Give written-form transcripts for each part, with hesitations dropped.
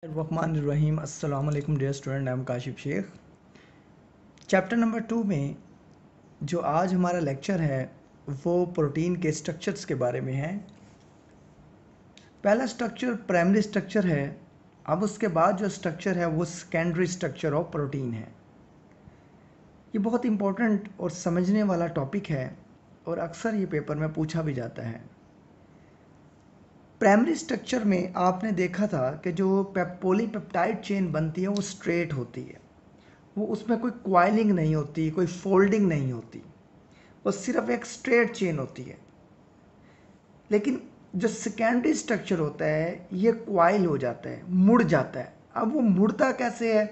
रहीम अस्सलाम वालेकुम dear student, I am Kashif Sheikh. Chapter number 2 में जो आज हमारा लेक्चर है वो प्रोटीन के स्ट्रक्चर्स के बारे में है। पहला स्ट्रक्चर प्राइमरी स्ट्रक्चर है। अब उसके बाद जो स्ट्रक्चर है वो सेकेंडरी स्ट्रक्चर ऑफ प्रोटीन है। ये बहुत इम्पोर्टेंट और समझने वाला टॉपिक है और अक्सर ये पेपर में पूछा भी जाता है। प्राइमरी स्ट्रक्चर में आपने देखा था कि जो पॉलीपेप्टाइड चेन बनती है वो स्ट्रेट होती है, वो उसमें कोई क्वाइलिंग नहीं होती, कोई फोल्डिंग नहीं होती, वो सिर्फ एक स्ट्रेट चेन होती है। लेकिन जो सेकेंडरी स्ट्रक्चर होता है ये क्वाइल हो जाता है, मुड़ जाता है। अब वो मुड़ता कैसे है,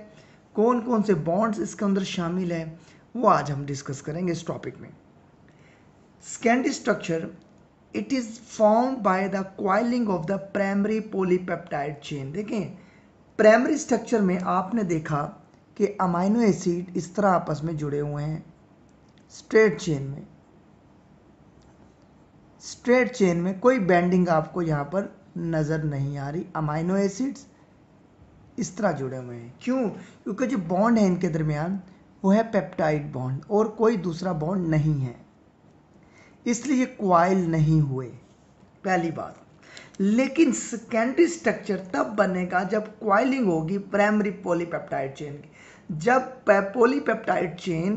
कौन कौन से बॉन्ड्स इसके अंदर शामिल है, वो आज हम डिस्कस करेंगे इस टॉपिक में। Secondary structure it is formed by the coiling of the primary polypeptide chain. देखें, प्राइमरी स्ट्रक्चर में आपने देखा कि अमाइनो एसिड इस तरह आपस में जुड़े हुए हैं स्ट्रेट चेन में कोई बेंडिंग आपको यहाँ पर नज़र नहीं आ रही। अमाइनो एसिड्स इस तरह जुड़े हुए हैं। क्यों? क्योंकि जो बॉन्ड है इनके दरमियान वो है पेप्टाइड बॉन्ड और कोई दूसरा बॉन्ड नहीं है, इसलिए ये क्वाइल नहीं हुए, पहली बात। लेकिन सेकेंडरी स्ट्रक्चर तब बनेगा जब क्वाइलिंग होगी प्राइमरी पॉलीपेप्टाइड चेन की। जब पॉलीपेप्टाइड चेन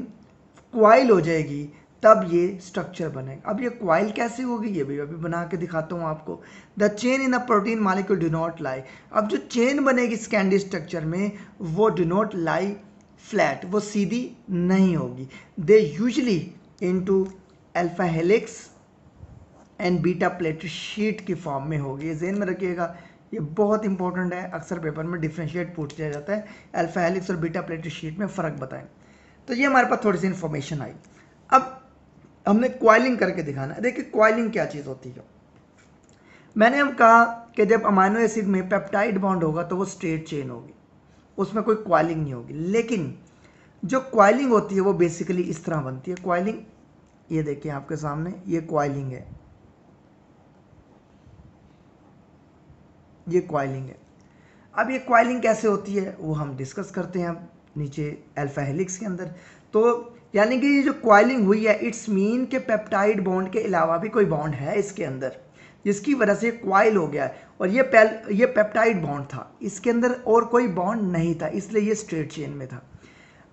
क्वाइल हो जाएगी तब ये स्ट्रक्चर बनेगा। अब ये क्वाइल कैसे होगी ये भी अभी बना के दिखाता हूँ आपको। The chain in the protein molecule do not lie. अब जो चेन बनेगी सेकेंडरी स्ट्रक्चर में वो डू नॉट लाई फ्लैट, वो सीधी नहीं होगी। They usually into alpha helix and beta pleated sheet की फॉर्म में होगी। ये ज़हन में रखिएगा, ये बहुत इंपॉर्टेंट है। अक्सर पेपर में डिफ्रेंशिएट पूछा जाता है, अल्फा हेलिक्स और बीटा प्लेटेड शीट में फ़र्क बताएं। तो ये हमारे पास थोड़ी सी इन्फॉर्मेशन आई। अब हमने क्वाइलिंग करके दिखाना है। देखिए क्वाइलिंग क्या चीज़ होती है। मैंने हम कहा कि जब अमाइनो एसिड में पेप्टाइड बॉन्ड होगा तो वो स्ट्रेट चेन होगी, उसमें कोई क्वाइलिंग नहीं होगी। लेकिन जो क्वाइलिंग होती है वो बेसिकली इस तरह बनती है। क्वाइलिंग ये देखिए आपके सामने, ये क्वाइलिंग है, ये क्वाइलिंग है। अब ये क्वाइलिंग कैसे होती है वो हम डिस्कस करते हैं अब नीचे अल्फा हेलिक्स के अंदर। तो यानी कि ये जो क्वाइलिंग हुई है इट्स मीन के पेप्टाइड बॉन्ड के अलावा भी कोई बॉन्ड है इसके अंदर जिसकी वजह से क्वाइल हो गया है। और ये पेप्टाइड बॉन्ड था, इसके अंदर और कोई बॉन्ड नहीं था, इसलिए ये स्ट्रेट चेन में था।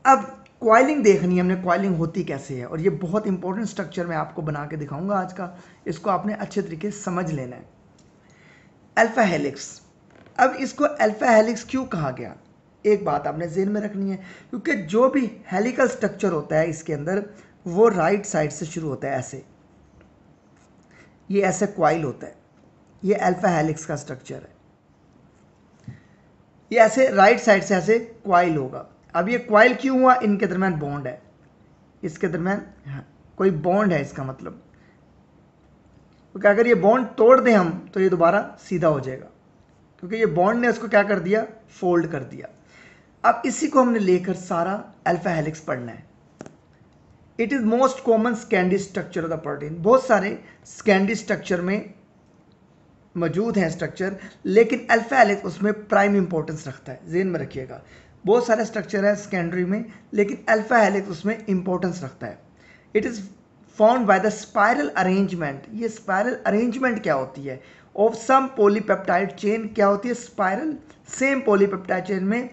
अब क्वाइलिंग देखनी है हमने, क्वाइलिंग होती कैसे है, और ये बहुत इंपॉर्टेंट स्ट्रक्चर मैं आपको बना के दिखाऊंगा आज का। इसको आपने अच्छे तरीके से समझ लेना है। अल्फा हेलिक्स, अब इसको अल्फा हेलिक्स क्यों कहा गया, एक बात आपने ज़हन में रखनी है। क्योंकि जो भी हेलिकल स्ट्रक्चर होता है इसके अंदर वो राइट साइड से शुरू होता है, ऐसे, ये ऐसे क्वाइल होता है, ये अल्फा हेलिक्स का स्ट्रक्चर है। ये ऐसे राइट साइड से ऐसे क्वाइल होगा। अब ये क्वाइल क्यों हुआ, इनके दरमियान बॉन्ड है, इसके दरमियान कोई बॉन्ड है, इसका मतलब क्योंकि अगर ये बॉन्ड तोड़ दें हम तो ये दोबारा सीधा हो जाएगा, क्योंकि ये बॉन्ड ने उसको क्या कर दिया, फोल्ड कर दिया। अब इसी को हमने लेकर सारा अल्फा हेलिक्स पढ़ना है। It is most common secondary structure of the protein. बहुत सारे सेकेंडरी स्ट्रक्चर में मौजूद हैं स्ट्रक्चर, लेकिन अल्फा हेलिक्स उसमें प्राइम इंपॉर्टेंस रखता है, ज़हन में रखिएगा। बहुत सारे स्ट्रक्चर है सेकेंडरी में लेकिन अल्फा हेलिक्स उसमें इंपॉर्टेंस रखता है। It is found by the spiral arrangement. ये स्पाइरल अरेंजमेंट क्या होती है, ऑफ सम पॉलीपेप्टाइड चेन क्या होती है, स्पाइरल, सेम पॉलीपेप्टाइड चेन में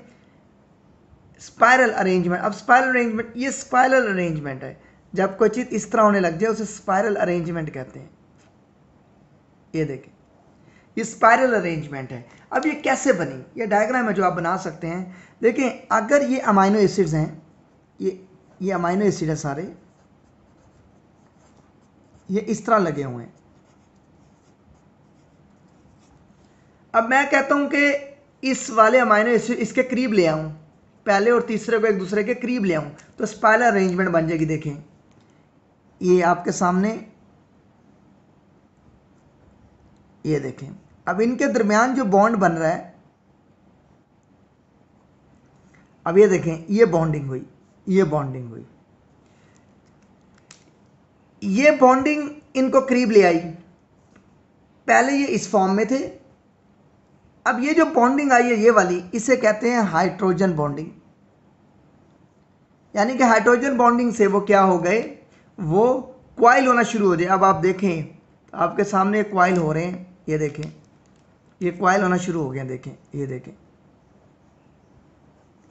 स्पाइरल अरेंजमेंट। अब स्पाइरल अरेंजमेंट, ये स्पाइरल अरेंजमेंट है, जब कोई चीज़ इस तरह होने लग जाए उसे स्पाइरल अरेंजमेंट कहते हैं। ये देखें, ये स्पाइरल अरेंजमेंट है। अब ये कैसे बनी, ये डायग्राम है जो आप बना सकते हैं। देखें, अगर ये अमाइनो एसिड्स हैं, ये अमाइनो एसिड है सारे, ये इस तरह लगे हुए हैं। अब मैं कहता हूं कि इस वाले अमाइनो एसिड इसके करीब ले आऊं, पहले और तीसरे को एक दूसरे के करीब ले आऊं तो स्पाइरल अरेंजमेंट बन जाएगी। देखें, ये आपके सामने, ये देखें। अब इनके दरमियान जो बॉन्ड बन रहा है, अब ये देखें, ये बॉन्डिंग हुई, ये बॉन्डिंग हुई, ये बॉन्डिंग इनको करीब ले आई। पहले ये इस फॉर्म में थे, अब ये जो बॉन्डिंग आई है ये वाली, इसे कहते हैं हाइड्रोजन बॉन्डिंग। यानी कि हाइड्रोजन बॉन्डिंग से वो क्या हो गए, वो क्वाइल होना शुरू हो जाए। अब आप देखें आपके सामने क्वाइल हो रहे हैं, ये देखें ये क्वाइल होना शुरू हो गया, देखें ये देखें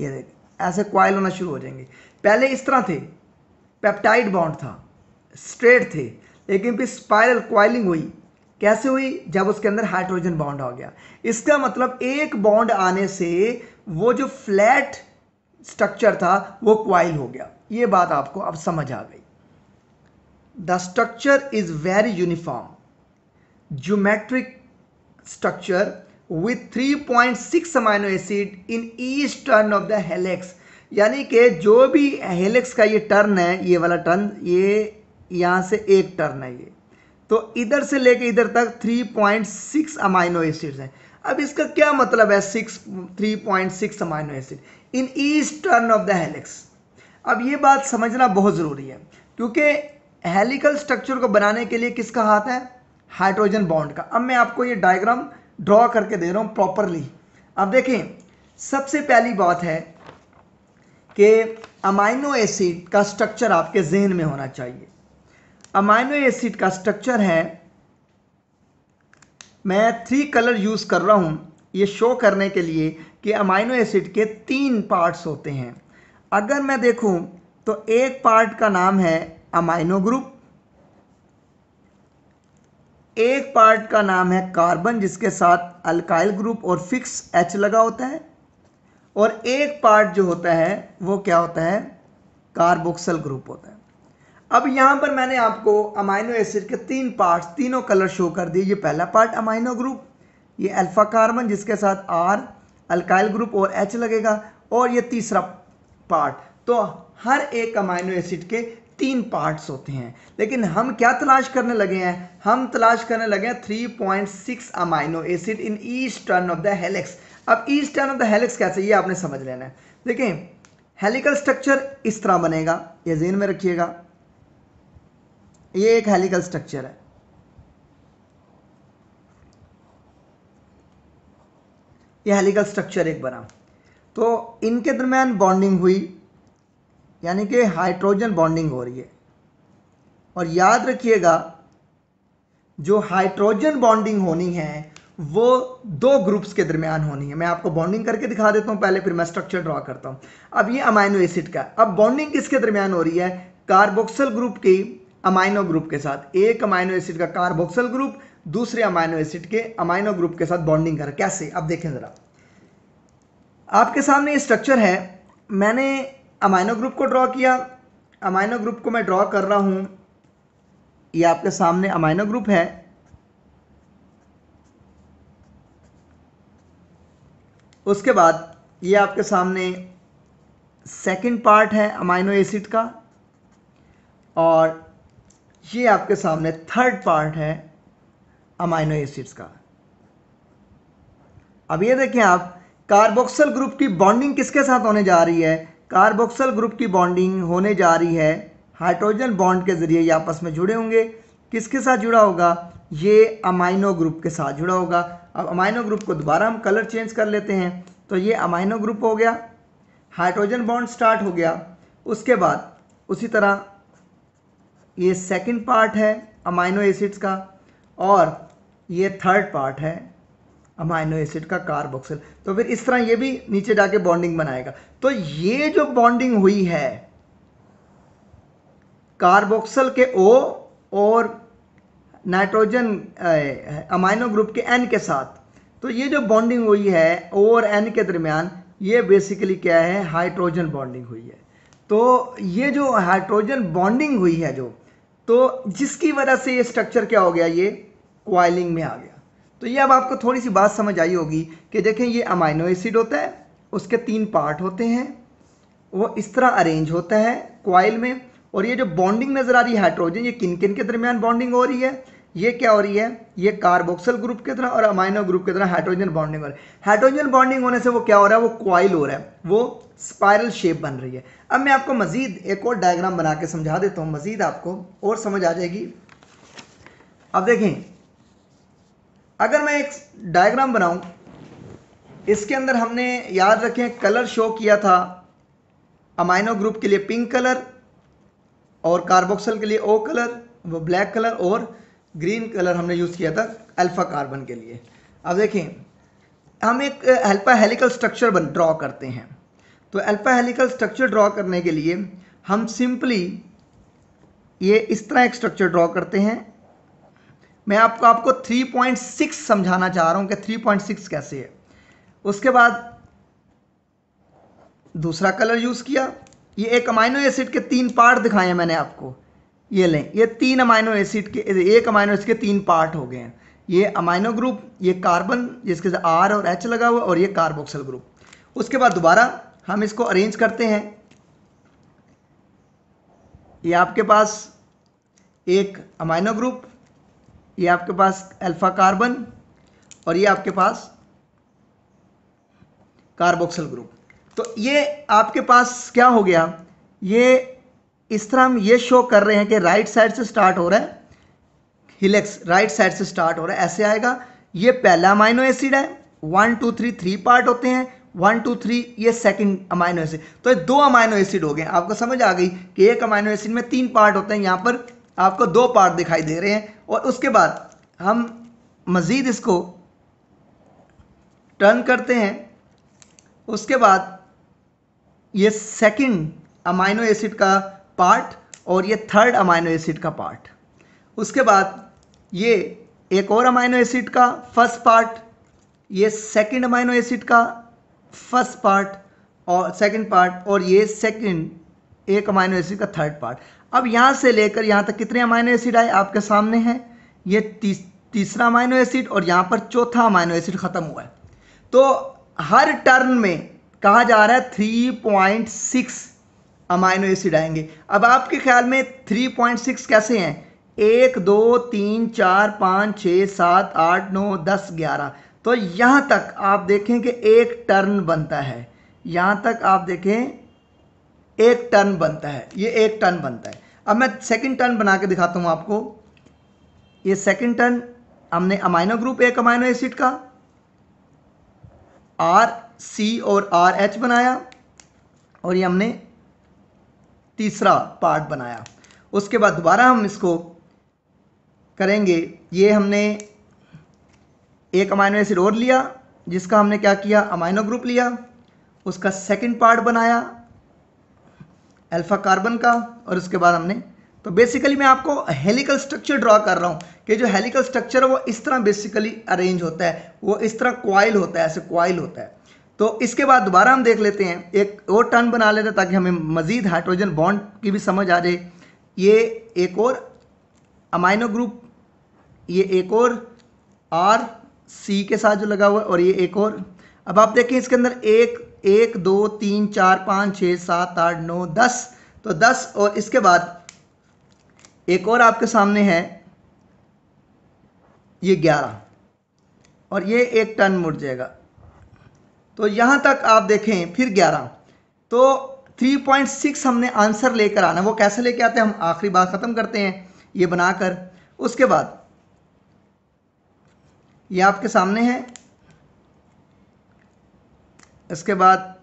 ये देखें, ऐसे क्वाइल होना शुरू हो जाएंगे। पहले इस तरह थे, पेप्टाइड बॉन्ड था, स्ट्रेट थे, लेकिन फिर स्पाइरल क्वाइलिंग हुई। कैसे हुई, जब उसके अंदर हाइड्रोजन बॉन्ड आ गया। इसका मतलब एक बॉन्ड आने से वो जो फ्लैट स्ट्रक्चर था वो क्वाइल हो गया। ये बात आपको अब समझ आ गई। The structure is very uniform geometric structure with 3.6 amino acid in each turn of the helix. यानी कि जो भी हेलिक्स का ये टर्न है, ये वाला टर्न, ये यहाँ से एक टर्न है ये, तो इधर से लेके इधर तक 3.6 अमाइनो एसिड्स हैं। अब इसका क्या मतलब है 3.6 amino acid in each turn of the helix. अब ये बात समझना बहुत ज़रूरी है, क्योंकि हेलिकल स्ट्रक्चर को बनाने के लिए किसका हाथ है, हाइड्रोजन बॉन्ड का। अब मैं आपको ये डायग्राम ड्रॉ करके दे रहा हूँ प्रॉपरली। अब देखें, सबसे पहली बात है कि अमाइनो एसिड का स्ट्रक्चर आपके जहन में होना चाहिए। अमाइनो एसिड का स्ट्रक्चर है, मैं 3 कलर यूज़ कर रहा हूँ ये शो करने के लिए कि अमाइनो एसिड के 3 पार्ट्स होते हैं। अगर मैं देखूँ तो एक पार्ट का नाम है अमाइनो ग्रुप, एक पार्ट का नाम है कार्बन जिसके साथ अल्काइल ग्रुप और फिक्स H लगा होता है, और एक पार्ट जो होता है वो क्या होता है, कार्बोक्सिल ग्रुप होता है। अब यहाँ पर मैंने आपको अमाइनो एसिड के 3 पार्ट्स, तीनों कलर शो कर दिए। ये पहला पार्ट अमाइनो ग्रुप, ये अल्फा कार्बन जिसके साथ R अल्काइल ग्रुप और H लगेगा, और ये तीसरा पार्ट। तो हर एक अमाइनो एसिड के 3 पार्ट्स होते हैं। लेकिन हम क्या तलाश करने लगे हैं, हम तलाश करने लगे हैं 3.6 amino acid in each turn of the helix. अब each turn of the helix कैसे, ये आपने समझ लेना है। देखें, हेलिकल स्ट्रक्चर इस तरह बनेगा, ये ज़हन में रखिएगा। ये एक हेलिकल स्ट्रक्चर है, ये हेलिकल स्ट्रक्चर एक बना, तो इनके दरम्यान बॉन्डिंग हुई, यानी कि हाइड्रोजन बॉन्डिंग हो रही है। और याद रखिएगा, जो हाइड्रोजन बॉन्डिंग होनी है वो 2 ग्रुप्स के दरमियान होनी है। मैं आपको बॉन्डिंग करके दिखा देता हूं पहले, फिर मैं स्ट्रक्चर ड्रॉ करता हूं। अब ये अमाइनो एसिड का, अब बॉन्डिंग किसके दरमियान हो रही है, कार्बोक्सिल ग्रुप की अमाइनो ग्रुप के साथ। एक अमाइनो एसिड का कार्बोक्सिल ग्रुप दूसरे अमाइनो एसिड के अमाइनो ग्रुप के साथ बॉन्डिंग कर। कैसे, अब देखें ज़रा, आपके सामने ये स्ट्रक्चर है, मैंने अमाइनो ग्रुप को ड्रॉ किया, अमाइनो ग्रुप को मैं ड्रॉ कर रहा हूं, ये आपके सामने अमाइनो ग्रुप है। उसके बाद ये आपके सामने सेकंड पार्ट है अमाइनो एसिड का, और ये आपके सामने थर्ड पार्ट है अमाइनो एसिड्स का। अब ये देखें आप, कार्बोक्सिल ग्रुप की बॉन्डिंग किसके साथ होने जा रही है, कार्बोक्सिल ग्रुप की बॉन्डिंग होने जा रही है हाइड्रोजन बॉन्ड के जरिए, ये आपस में जुड़े होंगे। किसके साथ जुड़ा होगा, ये अमाइनो ग्रुप के साथ जुड़ा होगा। अब अमाइनो ग्रुप को दोबारा हम कलर चेंज कर लेते हैं, तो ये अमाइनो ग्रुप हो गया, हाइड्रोजन बॉन्ड स्टार्ट हो गया। उसके बाद उसी तरह ये सेकंड पार्ट है अमाइनो एसिड्स का, और ये थर्ड पार्ट है अमाइनो एसिड का कार्बोक्सिल। तो फिर इस तरह ये भी नीचे जाके बॉन्डिंग बनाएगा। तो ये जो बॉन्डिंग हुई है कार्बोक्सिल के O और नाइट्रोजन अमाइनो ग्रुप के N के साथ, तो ये जो बॉन्डिंग हुई है O और N के दरमियान, ये बेसिकली क्या है, हाइड्रोजन बॉन्डिंग हुई है। तो ये जो हाइड्रोजन बॉन्डिंग हुई है जो, तो जिसकी वजह से ये स्ट्रक्चर क्या हो गया, ये क्वाइलिंग में आ गया। तो ये अब आपको थोड़ी सी बात समझ आई होगी कि देखें, ये अमाइनो एसिड होता है, उसके 3 पार्ट होते हैं, वो इस तरह अरेंज होता है क्वाइल में। और ये जो बॉन्डिंग नजर आ रही है हाइड्रोजन, ये किन किन के दरमियान बॉन्डिंग हो रही है, ये क्या हो रही है, ये कार्बोक्सिल ग्रुप की तरह और अमाइनो ग्रुप की तरह हाइड्रोजन बॉन्डिंग हो रही है। हाइड्रोजन बॉन्डिंग होने से वो क्या हो रहा है, वो क्वाइल हो रहा है, वो स्पाइरल शेप बन रही है। अब मैं आपको मजीद एक और डायग्राम बना के समझा देता हूँ, मजीद आपको और समझ आ जाएगी। अब देखें, अगर मैं एक डायग्राम बनाऊं, इसके अंदर हमने याद रखें कलर शो किया था अमाइनो ग्रुप के लिए पिंक कलर और कार्बोक्सिल के लिए ओ कलर, वो ब्लैक कलर और ग्रीन कलर हमने यूज़ किया था अल्फा कार्बन के लिए। अब देखें हम एक अल्फा हेलिकल स्ट्रक्चर ड्रॉ करते हैं। तो अल्फा हेलिकल स्ट्रक्चर ड्रॉ करने के लिए हम सिंपली ये इस तरह एक स्ट्रक्चर ड्रॉ करते हैं। मैं आपको 3.6 समझाना चाह रहा हूँ कि 3.6 कैसे है। उसके बाद दूसरा कलर यूज़ किया। ये एक अमाइनो एसिड के 3 पार्ट दिखाए हैं मैंने आपको। ये लें, ये 3 अमाइनो एसिड के, एक अमाइनो एसिड के 3 पार्ट हो गए हैं। ये अमाइनो ग्रुप, ये कार्बन जिसके साथ R और H लगा हुआ, और ये कार्बोक्सिल ग्रुप। उसके बाद दोबारा हम इसको अरेंज करते हैं। ये आपके पास एक अमाइनो ग्रुप, ये आपके पास अल्फा कार्बन, और ये आपके पास कार्बोक्सिल ग्रुप। तो ये आपके पास क्या हो गया, ये इस तरह हम ये शो कर रहे हैं कि राइट साइड से स्टार्ट हो रहा है, हिलेक्स राइट साइड से स्टार्ट हो रहा है, ऐसे आएगा। ये पहला अमाइनो एसिड है, 1 2 3 3 पार्ट होते हैं, 1 2 3 ये सेकंड अमाइनो एसिड। तो ये 2 अमाइनो एसिड हो गए। आपको समझ आ गई कि एक अमाइनो एसिड में 3 पार्ट होते हैं, यहाँ पर आपको 2 पार्ट दिखाई दे रहे हैं। और उसके बाद हम मज़ीद इसको टर्न करते हैं। उसके बाद ये सेकंड अमाइनो एसिड का पार्ट और ये थर्ड अमाइनो एसिड का पार्ट। उसके बाद ये एक और अमाइनो एसिड का फर्स्ट पार्ट, ये सेकंड अमाइनो एसिड का फर्स्ट पार्ट और सेकंड पार्ट, और ये सेकंड एक अमाइनो एसिड का थर्ड पार्ट। अब यहाँ से लेकर यहाँ तक कितने अमाइनो एसिड आए आपके सामने हैं, ये तीसरा अमाइनो एसिड, और यहाँ पर चौथा अमाइनो एसिड ख़त्म हुआ है। तो हर टर्न में कहा जा रहा है 3.6 अमाइनो एसिड आएंगे। अब आपके ख्याल में 3.6 कैसे हैं, 1 2 3 4 5 6 7 8 9 10 11। तो यहाँ तक आप देखें कि एक टर्न बनता है। यहाँ तक आप देखें एक टर्न बनता है, ये एक टर्न बनता है। अब मैं सेकंड टर्न बना के दिखाता हूँ आपको। ये सेकंड टर्न हमने अमाइनो ग्रुप एक अमाइनो एसिड का RC और RH बनाया, और ये हमने तीसरा पार्ट बनाया। उसके बाद दोबारा हम इसको करेंगे। ये हमने एक अमाइनो एसिड और लिया, जिसका हमने क्या किया, अमाइनो ग्रुप लिया, उसका सेकंड पार्ट बनाया अल्फा कार्बन का, और उसके बाद हमने, तो बेसिकली मैं आपको हेलिकल स्ट्रक्चर ड्रॉ कर रहा हूँ कि जो हेलिकल स्ट्रक्चर है वो इस तरह बेसिकली अरेंज होता है, वो इस तरह क्वाइल होता है, ऐसे क्वाइल होता है। तो इसके बाद दोबारा हम देख लेते हैं, एक और टर्न बना लेते हैं ताकि हमें मज़ीद हाइड्रोजन बॉन्ड की भी समझ आ जाए। ये एक और अमाइनो ग्रुप, ये एक और RC के साथ जो लगा हुआ है, और ये एक और। अब आप देखें इसके अंदर 1 2 3 4 5 6 7 8 9 10, तो 10, और इसके बाद एक और आपके सामने है ये 11, और ये एक टर्न मुड़ जाएगा। तो यहाँ तक आप देखें फिर 11। तो 3.6 हमने आंसर लेकर आना। वो कैसे लेके आते हैं, हम आखिरी बात ख़त्म करते हैं ये बनाकर। उसके बाद ये आपके सामने है। इसके बाद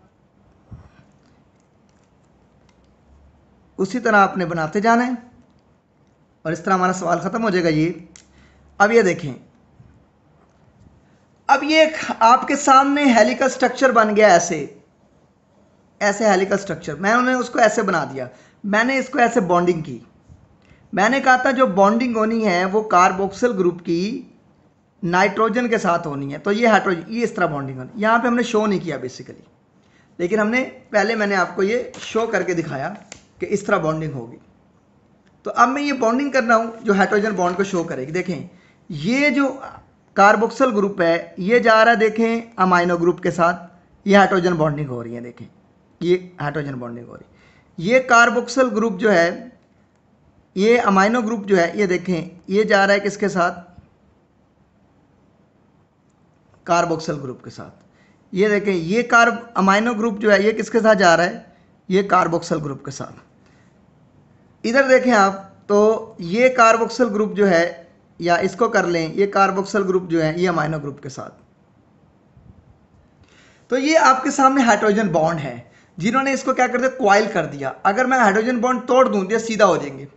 उसी तरह आपने बनाते जाना है, और इस तरह हमारा सवाल ख़त्म हो जाएगा ये। अब ये देखें, अब ये आपके सामने हेलिकल स्ट्रक्चर बन गया, ऐसे हेलिकल स्ट्रक्चर। मैंने उसको ऐसे बना दिया, मैंने इसको ऐसे बॉन्डिंग की। मैंने कहा था जो बॉन्डिंग होनी है वो कार्बोक्सिल ग्रुप की नाइट्रोजन के साथ होनी है। तो ये हाइड्रोजन, ये इस तरह बॉन्डिंग होनी। यहाँ पे हमने शो नहीं किया बेसिकली, लेकिन मैंने आपको ये शो करके दिखाया कि इस तरह बॉन्डिंग होगी। तो अब मैं ये बॉन्डिंग कर रहा हूँ जो हाइड्रोजन बॉन्ड को शो करेगी। देखें ये जो कार्बोक्सिल ग्रुप है ये जा रहा है, देखें अमाइनो ग्रुप के साथ, ये हाइड्रोजन बॉन्डिंग हो रही है। देखें ये हाइड्रोजन बॉन्डिंग हो रही है। ये कार्बोक्सिल ग्रुप जो है, ये अमाइनो ग्रुप जो है, ये देखें ये जा रहा है किसके साथ, कार्बोक्सिल ग्रुप के साथ। ये देखें ये अमाइनो ग्रुप जो है ये किसके साथ जा रहा है, ये कार्बोक्सिल ग्रुप के साथ। इधर देखें आप, तो ये कार्बोक्सिल ग्रुप जो है, या इसको कर लें, ये कार्बोक्सिल ग्रुप जो है ये अमाइनो ग्रुप के साथ। तो ये आपके सामने हाइड्रोजन बॉन्ड है, जिन्होंने इसको क्या कर दिया, क्वाइल कर दिया। अगर मैं हाइड्रोजन बॉन्ड तोड़ दूं तो सीधा हो जाएंगे।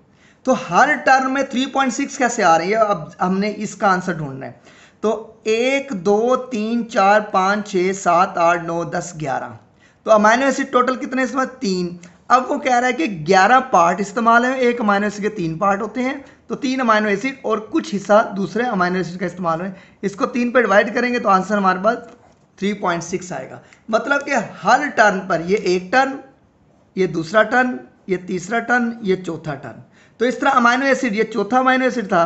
तो हर टर्म में 3.6 कैसे आ रही है, अब हमने इसका आंसर ढूंढना है। तो 1 2 3 4 5 6 7 8 9 10 11, तो अमाइनो एसिड टोटल कितने इसमें, 3। अब वो कह रहा है कि 11 पार्ट इस्तेमाल है, एक अमाइनो एसिड के 3 पार्ट होते हैं, तो 3 अमाइनो एसिड और कुछ हिस्सा दूसरे अमाइनो एसिड का इस्तेमाल है। इसको 3 पे डिवाइड करेंगे तो आंसर हमारे पास 3.6 आएगा। मतलब कि हर टर्न पर ये एक टर्न, ये दूसरा टर्न, ये तीसरा टर्न, ये चौथा टर्न। तो इस तरह अमाइनो एसिड, ये चौथा अमाइनो एसिड था,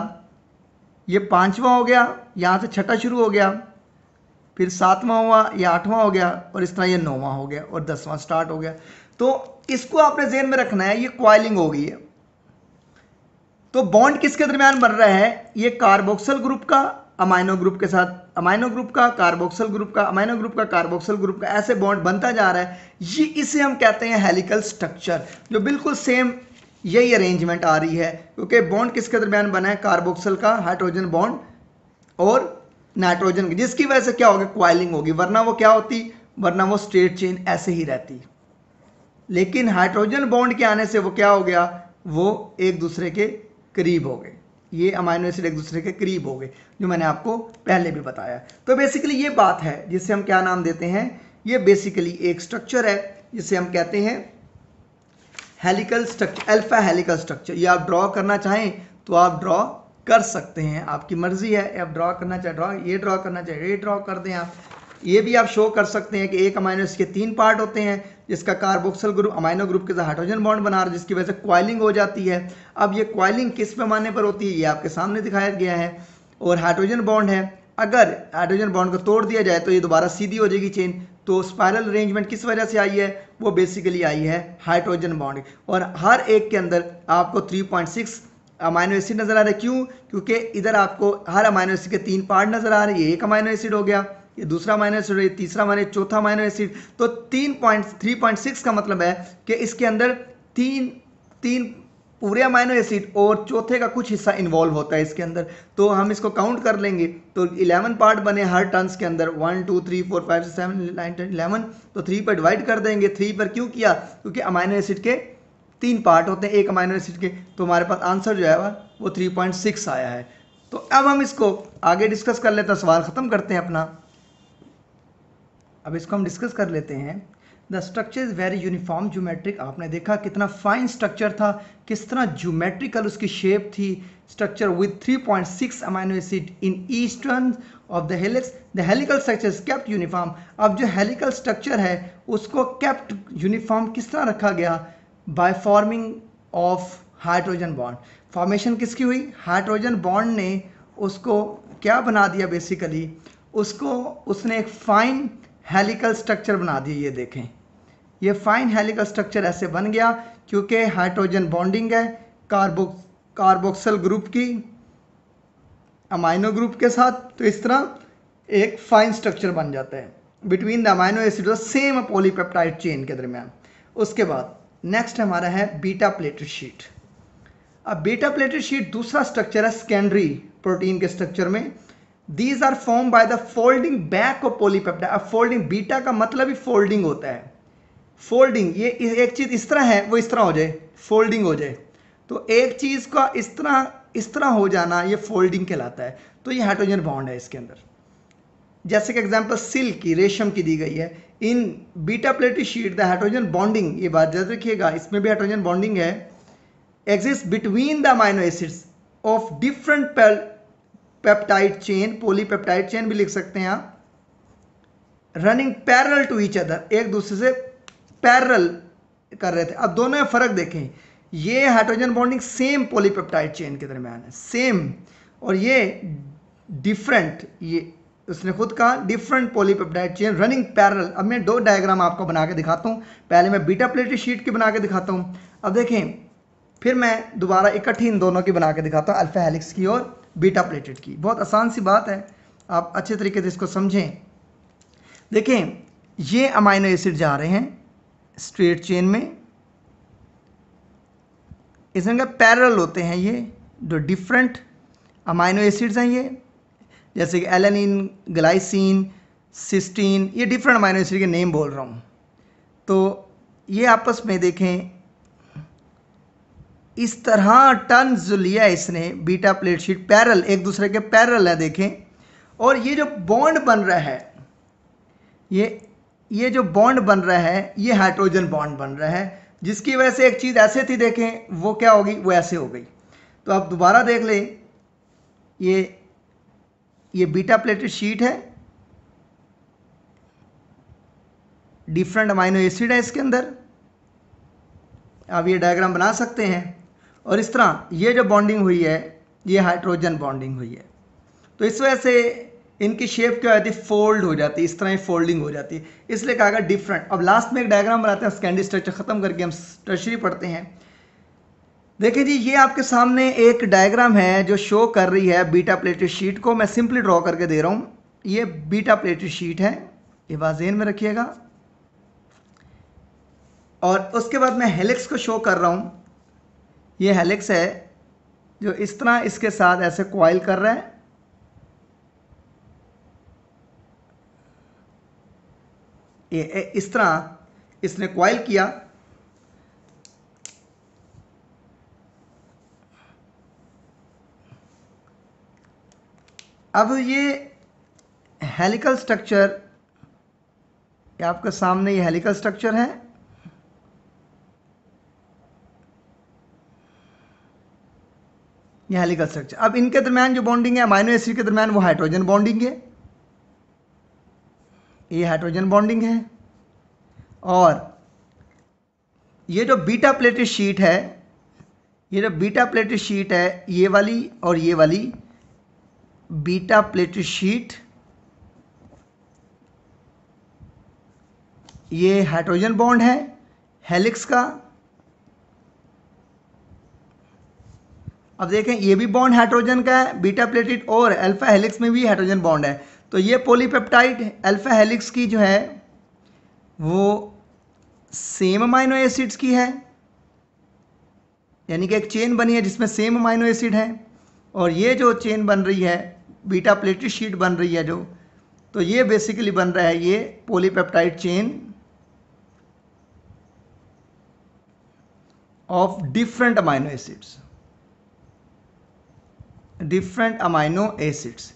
ये 5वां हो गया, यहाँ से छठा शुरू हो गया, फिर 7वां हुआ, ये 8वां हो गया, और इस तरह ये 9वां हो गया, और 10वां स्टार्ट हो गया। तो इसको आपने ज़हन में रखना है, ये क्वाइलिंग हो गई है। तो बॉन्ड किसके दरमियान बन रहा है, ये कार्बोक्सिल ग्रुप का अमाइनो ग्रुप के साथ, अमाइनो ग्रुप का कार्बोक्सिल ग्रुप का, अमाइनो ग्रुप का कार्बोक्सिल ग्रुप का, ऐसे बॉन्ड बनता जा रहा है। ये इसे हम कहते हैं हेलिकल स्ट्रक्चर, जो बिल्कुल सेम यही अरेंजमेंट आ रही है, क्योंकि बॉन्ड किसके दरमियान बना है, कार्बोक्सिल का हाइड्रोजन बॉन्ड और नाइट्रोजन की, जिसकी वजह से क्या होगी, क्वाइलिंग होगी। वरना वो क्या होती, वरना वो स्ट्रेट चेन ऐसे ही रहती। लेकिन हाइड्रोजन बॉन्ड के आने से वो क्या हो गया, वो एक दूसरे के करीब हो गए, ये अमाइनो एसिड एक दूसरे के करीब हो गए, जो मैंने आपको पहले भी बताया। तो बेसिकली ये बात है जिसे हम क्या नाम देते हैं, ये बेसिकली एक स्ट्रक्चर है जिसे हम कहते हैं helical structure, alpha helical structure. ये आप ड्रॉ करना चाहें तो आप ड्रॉ कर सकते हैं, आपकी मर्जी है। आप ड्रॉ करना चाहे ड्रॉ, ये ड्रॉ करना चाहे ये ड्रॉ कर दें आप। ये भी आप शो कर सकते हैं कि एक अमाइनो एसिड के 3 पार्ट होते हैं, जिसका कार्बोक्सिल ग्रुप अमाइनो ग्रुप के साथ हाइड्रोजन बॉन्ड बना रहा है, जिसकी वजह से क्वाइलिंग हो जाती है। अब ये क्वाइलिंग किस पैमाने पर होती है, ये आपके सामने दिखाया गया है। और हाइड्रोजन बॉन्ड है, अगर हाइड्रोजन बॉन्ड को तोड़ दिया जाए तो ये दोबारा सीधी हो जाएगी चेन। तो स्पाइरल अरेंजमेंट किस वजह से आई है, वो बेसिकली आई है हाइड्रोजन बॉन्ड। और हर एक के अंदर आपको 3.6 अमाइनो एसिड नजर आ रहा है। क्यों, क्योंकि इधर आपको हर अमाइनो एसिड के 3 पार्ट नजर आ रहे हैं। ये एक अमाइनो एसिड हो गया, ये दूसरा अमाइनो एसिड, ये तीसरा अमाइनो, चौथा अमाइनो एसिड। तो 3.6 का मतलब है कि इसके अंदर तीन पूरे अमाइनो एसिड और चौथे का कुछ हिस्सा इन्वॉल्व होता है इसके अंदर। तो हम इसको काउंट कर लेंगे तो 11 पार्ट बने हर टर्न्स के अंदर, 1 2 3 4 5 6 7 9 10 11। तो 3 पर डिवाइड कर देंगे। 3 पर क्यों किया, क्योंकि अमाइनो एसिड के 3 पार्ट होते हैं एक अमाइनो एसिड के। तो हमारे पास आंसर जो है वो 3.6 आया है। तो अब हम इसको आगे डिस्कस कर लेते हैं, सवाल ख़त्म करते हैं अपना। अब इसको हम डिस्कस कर लेते हैं। The structure is very uniform geometric. आपने देखा कितना फाइन स्ट्रक्चर था, किस तरह ज्योमेट्रिकल उसकी शेप थी। Structure with 3.6 amino acid in each turn of the helix. The helical structure is kept uniform. अब जो हेलिकल स्ट्रक्चर है उसको केप्ट यूनिफॉर्म किस तरह रखा गया, by forming of hydrogen bond. Formation किसकी हुई, हाइड्रोजन बॉन्ड ने उसको क्या बना दिया, बेसिकली उसने एक फाइन हेलिकल स्ट्रक्चर बना दिया। ये देखें, ये फाइन हेलिकल स्ट्रक्चर ऐसे बन गया क्योंकि हाइड्रोजन बॉन्डिंग है कार्बोक्सिल ग्रुप की अमाइनो ग्रुप के साथ। तो इस तरह एक फाइन स्ट्रक्चर बन जाता है बिटवीन द अमाइनो एसिड और सेम पॉलीपेप्टाइड चेन के दरमियान। उसके बाद नेक्स्ट हमारा है बीटा प्लेटेड शीट। अब बीटा प्लेटेड शीट दूसरा स्ट्रक्चर है सेकेंडरी प्रोटीन के स्ट्रक्चर में। These are formed by the folding back of polypeptide। अब फोल्डिंग, बीटा का मतलब ही फोल्डिंग होता है। फोल्डिंग, ये एक चीज इस तरह है वो इस तरह हो जाए, फोल्डिंग हो जाए। तो एक चीज का इस तरह हो जाना ये फोल्डिंग कहलाता है। तो ये हाइड्रोजन बॉन्ड है इसके अंदर। जैसे कि एग्जांपल सिल्क की, रेशम की दी गई है। In beta pleated sheet the hydrogen bonding, ये बात याद रखिएगा, इसमें भी हाइड्रोजन बॉन्डिंग है, exist between the amino acids of different peptide chain, polypeptide chain भी लिख सकते हैं आप, running parallel to each other, एक दूसरे से पैरेलल कर रहे थे। अब दोनों में फर्क देखें, ये hydrogen bonding same polypeptide chain के दरमियान है, सेम, और ये डिफरेंट, ये उसने खुद कहा different polypeptide chain running parallel. अब मैं 2 डायग्राम आपको बना के दिखाता हूँ। पहले मैं बीटा प्लेटेड शीट की बना के दिखाता हूँ, अब देखें, फिर मैं दोबारा इकट्ठी इन दोनों की बना के दिखाता हूँ, अल्फा हेलिक्स की और बीटा प्लेटेड की। बहुत आसान सी बात है, आप अच्छे तरीके से इसको समझें। देखें, ये अमाइनो एसिड जा रहे हैं स्ट्रेट चेन में, इसमें पैरेलल होते हैं ये जो डिफरेंट अमाइनो एसिड्स हैं ये, जैसे कि एलेनिन, ग्लाइसिन, सिस्टीन, ये डिफरेंट अमाइनो एसिड के नेम बोल रहा हूँ। तो ये आपस में देखें इस तरह टर्न्स जो लिया है इसने, बीटा प्लेट शीट पैरेलल, एक दूसरे के पैरेलल है देखें, और ये जो बॉन्ड बन रहा है, ये जो बॉन्ड बन रहा है ये हाइड्रोजन बॉन्ड बन रहा है, जिसकी वजह से एक चीज़ ऐसे थी देखें, वो क्या होगी, वो ऐसे हो गई। तो आप दोबारा देख लें, ये बीटा प्लेटेड शीट है, डिफरेंट अमाइनो एसिड है इसके अंदर, आप ये डायग्राम बना सकते हैं। और इस तरह ये जो बॉन्डिंग हुई है ये हाइड्रोजन बॉन्डिंग हुई है, तो इस वजह से इनकी शेप क्या होती है, फोल्ड हो जाती है, इस तरह ये फोल्डिंग हो जाती है, इसलिए कहा गया डिफरेंट। अब लास्ट में एक डायग्राम बनाते हैं, स्कैंडी स्ट्रक्चर खत्म करके हम टर्शियरी पढ़ते हैं। देखिए जी, ये आपके सामने एक डायग्राम है जो शो कर रही है बीटा प्लेटेड शीट को। मैं सिंपली ड्रॉ करके दे रहा हूँ, ये बीटा प्लेटेड शीट है, ये बात ज़हन में रखिएगा। और उसके बाद मैं हेलिक्स को शो कर रहा हूँ, ये हेलिक्स है जो इस तरह इसके साथ ऐसे कॉइल कर रहा है, ये इस तरह इसने कॉइल किया। अब ये हेलिकल स्ट्रक्चर, आपके सामने ये हेलिकल स्ट्रक्चर है, ये हेलिकल स्ट्रक्चर। अब इनके दरमियान जो बॉन्डिंग है अमाइनो एसिड के दरमियान, वो हाइड्रोजन बॉन्डिंग है, ये हाइड्रोजन बॉन्डिंग है। और ये जो बीटा प्लेटेड शीट है, ये जो बीटा प्लेटेड शीट है, ये वाली और ये वाली बीटा प्लेटेड शीट, ये हाइड्रोजन बॉन्ड है हेलिक्स का। अब देखें ये भी बॉन्ड हाइड्रोजन का है बीटा प्लेटेड, और अल्फा हेलिक्स में भी हाइड्रोजन बॉन्ड है। तो ये पॉलीपेप्टाइड अल्फा हेलिक्स की जो है वो सेम अमाइनो एसिड्स की है, यानी कि एक चेन बनी है जिसमें सेम अमाइनो एसिड है। और ये जो चेन बन रही है, बीटा प्लेटेड शीट बन रही है जो, तो ये बेसिकली बन रहा है ये polypeptide chain of different amino acids, different amino acids.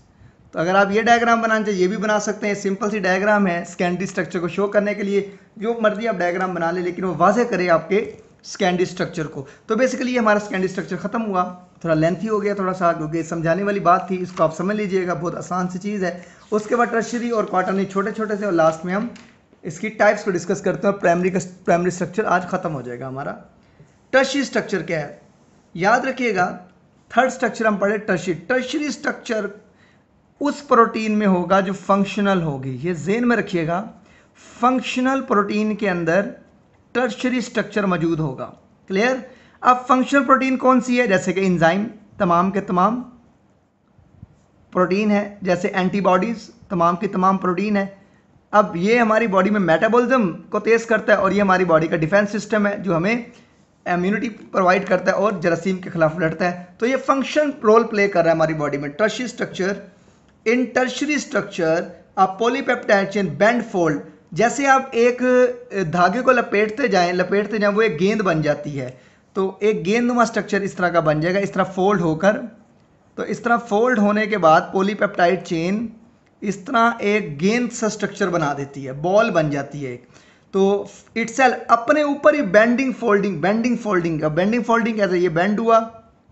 तो अगर आप ये डायग्राम बनाना चाहिए, ये भी बना सकते हैं, सिंपल सी डायग्राम है स्कैंडी स्ट्रक्चर को शो करने के लिए। जो मर्जी आप डायग्राम बना ले, लेकिन वो वाज़े करे आपके स्कैंडी स्ट्रक्चर को। तो बेसिकली ये हमारा स्कैंडी स्ट्रक्चर खत्म हुआ, थोड़ा लेंथी हो गया थोड़ा सा, क्योंकि समझाने वाली बात थी, इसको आप समझ लीजिएगा, बहुत आसान सी चीज़ है। उसके बाद टर्शियरी और क्वाटरनरी छोटे छोटे से, और लास्ट में हम इसकी टाइप्स को डिस्कस करते हैं। प्राइमरी स्ट्रक्चर आज खत्म हो जाएगा हमारा। टर्शियरी स्ट्रक्चर क्या है, याद रखिएगा, थर्ड स्ट्रक्चर हम पढ़े टर्शियरी। टर्शियरी स्ट्रक्चर उस प्रोटीन में होगा जो फंक्शनल होगी, ये ज़हन में रखिएगा। फंक्शनल प्रोटीन के अंदर टर्शियरी स्ट्रक्चर मौजूद होगा। क्लियर। अब फंक्शनल प्रोटीन कौन सी है, जैसे कि एंजाइम तमाम के तमाम प्रोटीन है, जैसे एंटीबॉडीज़ तमाम की तमाम प्रोटीन है। अब ये हमारी बॉडी में मेटाबॉलिज्म को तेज़ करता है, और ये हमारी बॉडी का डिफेंस सिस्टम है जो हमें इम्यूनिटी प्रोवाइड करता है और जरासीम के खिलाफ लड़ता है। तो ये फंक्शन रोल प्ले कर रहा है हमारी बॉडी में। Tertiary structure, in tertiary structure a polypeptide chain bend fold, जैसे आप एक धागे को लपेटते जाएं वो एक गेंद बन जाती है। तो एक गेंदनुमा स्ट्रक्चर इस तरह का बन जाएगा, इस तरह फोल्ड होकर। तो इस तरह फोल्ड होने के बाद पॉलीपेप्टाइड चेन इस तरह एक गेंद सा स्ट्रक्चर बना देती है, बॉल बन जाती है। तो इटसेल्फ अपने ऊपर ही बेंडिंग फोल्डिंग कैसे, ये बेंड हुआ,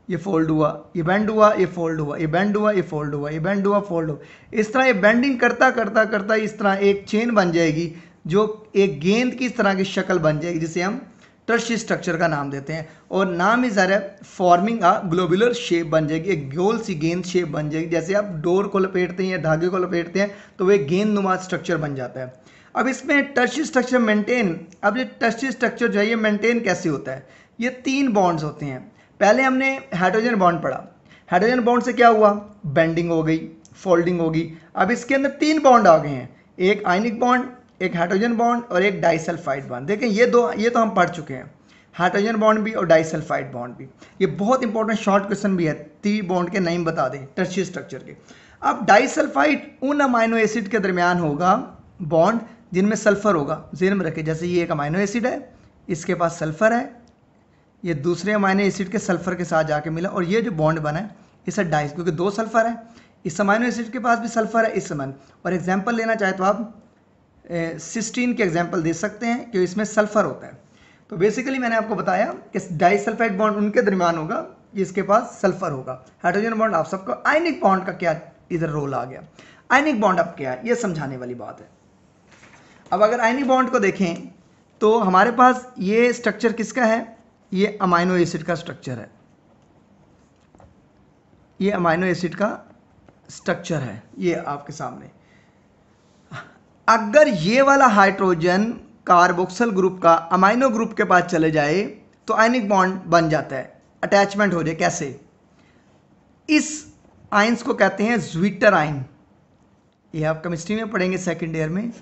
ये फोल्ड हुआ, ये बेंड हुआ, ये फोल्ड हुआ, ये बेंड हुआ, ये फोल्ड हुआ, ये बेंड हुआ, फोल्ड हुआ। इस तरह ये बेंडिंग करता करता करता इस तरह एक चेन बन जाएगी जो एक गेंद की तरह की शक्ल बन जाएगी, जिसे हम टर्शियरी स्ट्रक्चर का नाम देते हैं। और नाम ही ज़रा फॉर्मिंग अ ग्लोबुलर शेप बन जाएगी, एक गोल सी गेंद शेप बन जाएगी। जैसे आप डोर को लपेटते हैं या धागे को लपेटते हैं तो वो एक गेंदनुमा स्ट्रक्चर बन जाता है। अब इसमें टर्शियरी स्ट्रक्चर मेंटेन, अब ये टर्शियरी स्ट्रक्चर जो है ये मेंटेन कैसे होता है, ये 3 बॉन्ड्स होते हैं। पहले हमने हाइड्रोजन बॉन्ड पढ़ा, हाइड्रोजन बॉन्ड से क्या हुआ, बेंडिंग हो गई, फोल्डिंग होगी। अब इसके अंदर 3 बॉन्ड आ गए हैं, एक आयनिक बॉन्ड, एक हाइड्रोजन बॉन्ड और एक डाइसल्फाइड बॉन्ड। देखें ये तो हम पढ़ चुके हैं, हाइड्रोजन बॉन्ड भी और डाइसल्फाइड बॉन्ड भी। ये बहुत इंपॉर्टेंट शॉर्ट क्वेश्चन भी है, 3 बॉन्ड के नेम बता दें टर्शियरी स्ट्रक्चर के। अब डाइसल्फाइड उन अमाइनो एसिड के दरमियान होगा बॉन्ड जिनमें सल्फर होगा। ज़हन में रखें, जैसे ये एक अमाइनो एसिड है, इसके पास सल्फर है, ये दूसरे अमाइनो एसिड के सल्फर के साथ जाके मिला और ये जो बॉन्ड बना है इसे डाइस, क्योंकि दो सल्फर है, इस अमाइनो एसिड के पास भी सल्फर है, इस अमाइनो। और एग्जांपल लेना चाहे तो आप सिस्टीन के एग्जांपल दे सकते हैं कि इसमें सल्फर होता है। तो बेसिकली मैंने आपको बताया कि डाइसल्फाइड बॉन्ड उनके दरमियान होगा जिसके पास सल्फर होगा। हाइड्रोजन बॉन्ड आप सबको, आयनिक बॉन्ड का क्या इधर रोल आ गया, आयनिक बॉन्ड अब क्या है ये समझाने वाली बात है। अब अगर आयनिक बॉन्ड को देखें तो हमारे पास ये स्ट्रक्चर किसका है, ये अमाइनो एसिड का स्ट्रक्चर है, ये अमाइनो एसिड का स्ट्रक्चर है, ये आपके सामने। अगर ये वाला हाइड्रोजन कार्बोक्सिल ग्रुप का अमाइनो ग्रुप के पास चले जाए तो आयनिक बॉन्ड बन जाता है, अटैचमेंट हो जाए। कैसे? इस आयंस को कहते हैं ज्विटर आयन, ये आप केमिस्ट्री में पढ़ेंगे सेकेंड ईयर में,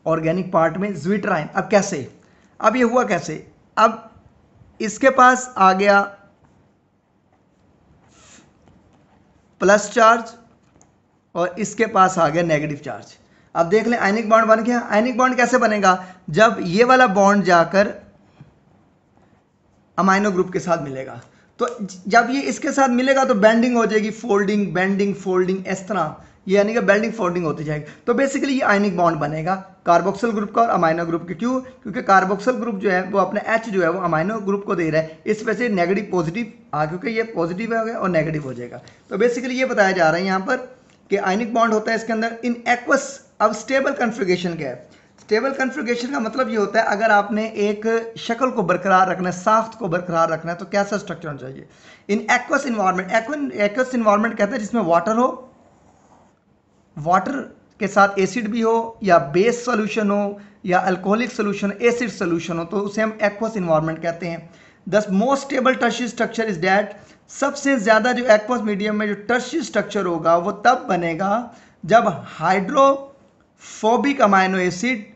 ऑर्गेनिक पार्ट में, ज्विटर आयन। अब कैसे? अब ये हुआ कैसे? अब इसके पास आ गया प्लस चार्ज और इसके पास आ गया नेगेटिव चार्ज। अब देख लें आयनिक बॉन्ड बन गया। आयनिक बॉन्ड कैसे बनेगा? जब ये वाला बॉन्ड जाकर अमाइनो ग्रुप के साथ मिलेगा, तो जब ये इसके साथ मिलेगा तो बेंडिंग हो जाएगी, फोल्डिंग, बेंडिंग, फोल्डिंग, इस तरह ये यानी कि बेंडिंग फोल्डिंग होती जाएगी। तो बेसिकली ये आयनिक बॉन्ड बनेगा कार्बोक्सिल ग्रुप का और अमाइनो ग्रुप के। क्यों? क्योंकि कार्बोक्सिल ग्रुप जो है वो अपने H जो है वो अमाइनो ग्रुप को दे रहा है, इस वजह से नेगेटिव पॉजिटिव क्योंकि ये पॉजिटिव हो गया और नेगेटिव हो जाएगा। तो बेसिकली ये बताया जा रहा है यहाँ पर कि आयनिक बॉन्ड होता है इसके अंदर इन एक्वस। अब स्टेबल कन्फिगरेशन क्या है? स्टेबल कन्फिगरेशन का मतलब ये होता है अगर आपने एक शक्ल को बरकरार रखना है, साख्त को बरकरार रखना है, तो कैसा स्ट्रक्चर होना चाहिए? In aqueous environment. Aqueous environment कहते हैं जिसमें वाटर हो, वाटर के साथ एसिड भी हो, या बेस सोल्यूशन हो, या अल्कोहलिक सोल्यूशन, एसिड सोल्यूशन हो, तो उसे हम एक्वस इन्वायरमेंट कहते हैं। The most stable tertiary structure is that, सबसे ज़्यादा जो एक्वस मीडियम में जो टर्शियरी स्ट्रक्चर होगा वो तब बनेगा जब hydrophobic amino acid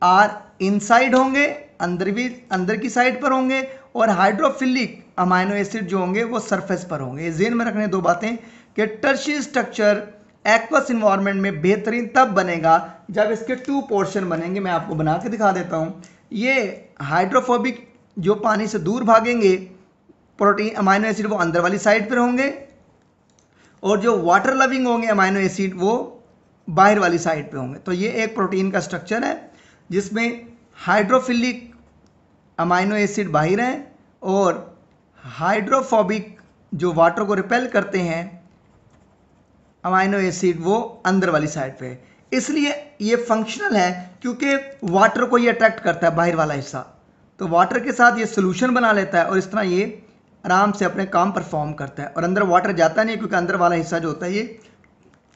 are inside होंगे, अंदर की साइड पर होंगे, और हाइड्रोफिलिक अमाइनो एसिड जो होंगे वो सरफेस पर होंगे। ज़हन में रखने दो बातें कि टर्शियरी स्ट्रक्चर एक्वस इन्वायरमेंट में बेहतरीन तब बनेगा जब इसके टू पोर्शन बनेंगे। मैं आपको बना के दिखा देता हूँ। ये हाइड्रोफोबिक जो पानी से दूर भागेंगे प्रोटीन अमाइनो एसिड वो अंदर वाली साइड पर होंगे, और जो वाटर लविंग होंगे अमाइनो एसिड वो बाहर वाली साइड पे होंगे। तो ये एक प्रोटीन का स्ट्रक्चर है जिसमें हाइड्रोफिलिक अमाइनो एसिड बाहर हैं और हाइड्रोफोबिक जो वाटर को रिपेल करते हैं अमाइनो एसिड वो अंदर वाली साइड पे है। इसलिए ये फंक्शनल है क्योंकि वाटर को ये अट्रैक्ट करता है बाहर वाला हिस्सा, तो वाटर के साथ ये सोल्यूशन बना लेता है और इस तरह ये आराम से अपने काम परफॉर्म करता है, और अंदर वाटर जाता नहीं क्योंकि अंदर वाला हिस्सा जो होता है ये